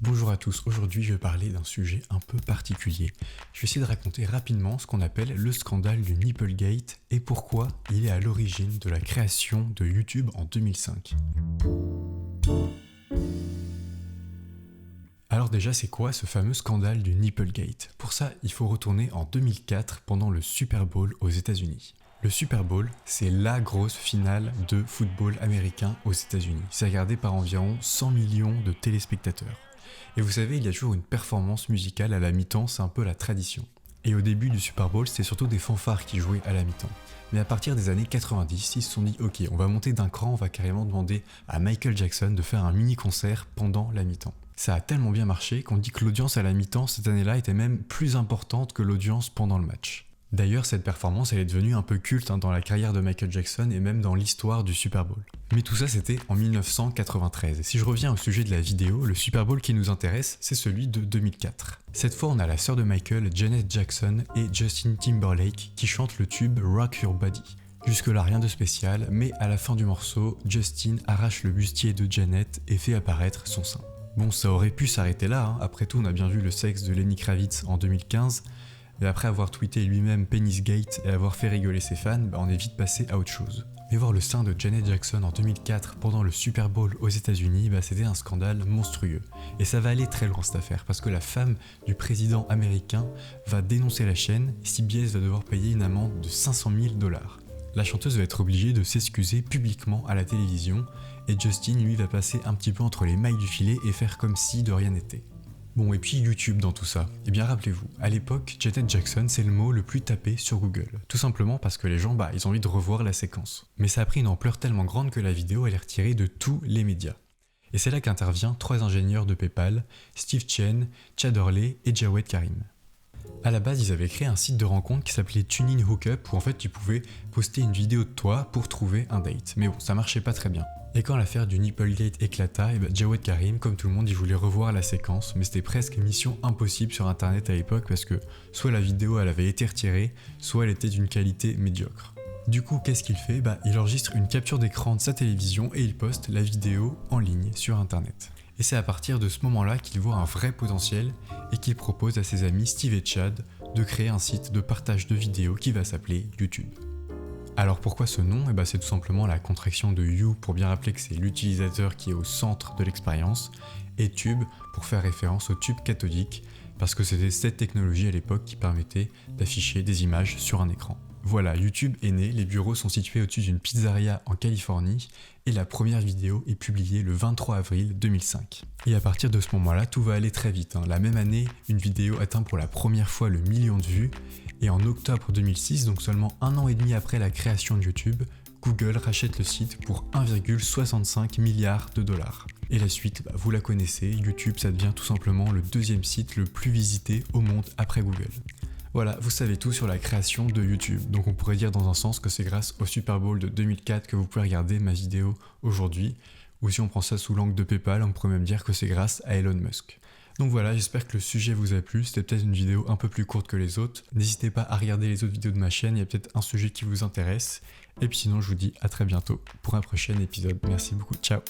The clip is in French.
Bonjour à tous, aujourd'hui je vais parler d'un sujet un peu particulier. Je vais essayer de raconter rapidement ce qu'on appelle le scandale du Nipplegate et pourquoi il est à l'origine de la création de YouTube en 2005. Alors déjà, c'est quoi ce fameux scandale du Nipplegate ? Pour ça, il faut retourner en 2004 pendant le Super Bowl aux États-Unis. Le Super Bowl, c'est la grosse finale de football américain aux États-Unis. C'est regardé par environ 100 millions de téléspectateurs. Et vous savez, il y a toujours une performance musicale à la mi-temps, c'est un peu la tradition. Et au début du Super Bowl, c'était surtout des fanfares qui jouaient à la mi-temps. Mais à partir des années 90, ils se sont dit ok, on va monter d'un cran, on va carrément demander à Michael Jackson de faire un mini-concert pendant la mi-temps. Ça a tellement bien marché qu'on dit que l'audience à la mi-temps cette année-là était même plus importante que l'audience pendant le match. D'ailleurs, cette performance, elle est devenue un peu culte dans la carrière de Michael Jackson et même dans l'histoire du Super Bowl. Mais tout ça, c'était en 1993. Et si je reviens au sujet de la vidéo, le Super Bowl qui nous intéresse, c'est celui de 2004. Cette fois, on a la sœur de Michael, Janet Jackson, et Justin Timberlake qui chantent le tube Rock Your Body. Jusque-là, rien de spécial, mais à la fin du morceau, Justin arrache le bustier de Janet et fait apparaître son sein. Bon, ça aurait pu s'arrêter là, hein. Après tout, on a bien vu le sexe de Lenny Kravitz en 2015, mais après avoir tweeté lui-même Penisgate et avoir fait rigoler ses fans, on est vite passé à autre chose. Mais voir le sein de Janet Jackson en 2004 pendant le Super Bowl aux États-Unis, c'était un scandale monstrueux. Et ça va aller très loin cette affaire, parce que la femme du président américain va dénoncer la chaîne, CBS va devoir payer une amende de 500 000 $. La chanteuse va être obligée de s'excuser publiquement à la télévision, et Justin lui va passer un petit peu entre les mailles du filet et faire comme si de rien n'était. Bon, et puis YouTube dans tout ça. Eh bien rappelez-vous, à l'époque, Janet Jackson c'est le mot le plus tapé sur Google. Tout simplement parce que les gens, ils ont envie de revoir la séquence. Mais ça a pris une ampleur tellement grande que la vidéo elle est retirée de tous les médias. Et c'est là qu'intervient 3 ingénieurs de PayPal, Steve Chen, Chad Hurley et Jawed Karim. À la base, ils avaient créé un site de rencontre qui s'appelait TuneIn Hookup où en fait tu pouvais poster une vidéo de toi pour trouver un date. Mais bon, ça marchait pas très bien. Et quand l'affaire du Nipplegate éclata, Jawed Karim, comme tout le monde, il voulait revoir la séquence, mais c'était presque mission impossible sur internet à l'époque parce que soit la vidéo elle avait été retirée, soit elle était d'une qualité médiocre. Du coup, qu'est-ce qu'il fait ? Il enregistre une capture d'écran de sa télévision et il poste la vidéo en ligne sur internet. Et c'est à partir de ce moment-là qu'il voit un vrai potentiel et qu'il propose à ses amis Steve et Chad de créer un site de partage de vidéos qui va s'appeler YouTube. Alors pourquoi ce nom ? C'est tout simplement la contraction de You pour bien rappeler que c'est l'utilisateur qui est au centre de l'expérience, et Tube pour faire référence au tube cathodique, parce que c'était cette technologie à l'époque qui permettait d'afficher des images sur un écran. Voilà, YouTube est né, les bureaux sont situés au-dessus d'une pizzeria en Californie, et la première vidéo est publiée le 23 avril 2005. Et à partir de ce moment-là, tout va aller très vite. La même année, une vidéo atteint pour la première fois le million de vues, et en octobre 2006, donc seulement 1 an et demi après la création de YouTube, Google rachète le site pour 1,65 milliard de $. Et la suite, vous la connaissez, YouTube ça devient tout simplement le 2e site le plus visité au monde après Google. Voilà, vous savez tout sur la création de YouTube, donc on pourrait dire dans un sens que c'est grâce au Super Bowl de 2004 que vous pouvez regarder ma vidéo aujourd'hui, ou si on prend ça sous l'angle de PayPal, on pourrait même dire que c'est grâce à Elon Musk. Donc voilà, j'espère que le sujet vous a plu, c'était peut-être une vidéo un peu plus courte que les autres. N'hésitez pas à regarder les autres vidéos de ma chaîne, il y a peut-être un sujet qui vous intéresse. Et puis sinon, je vous dis à très bientôt pour un prochain épisode. Merci beaucoup, ciao.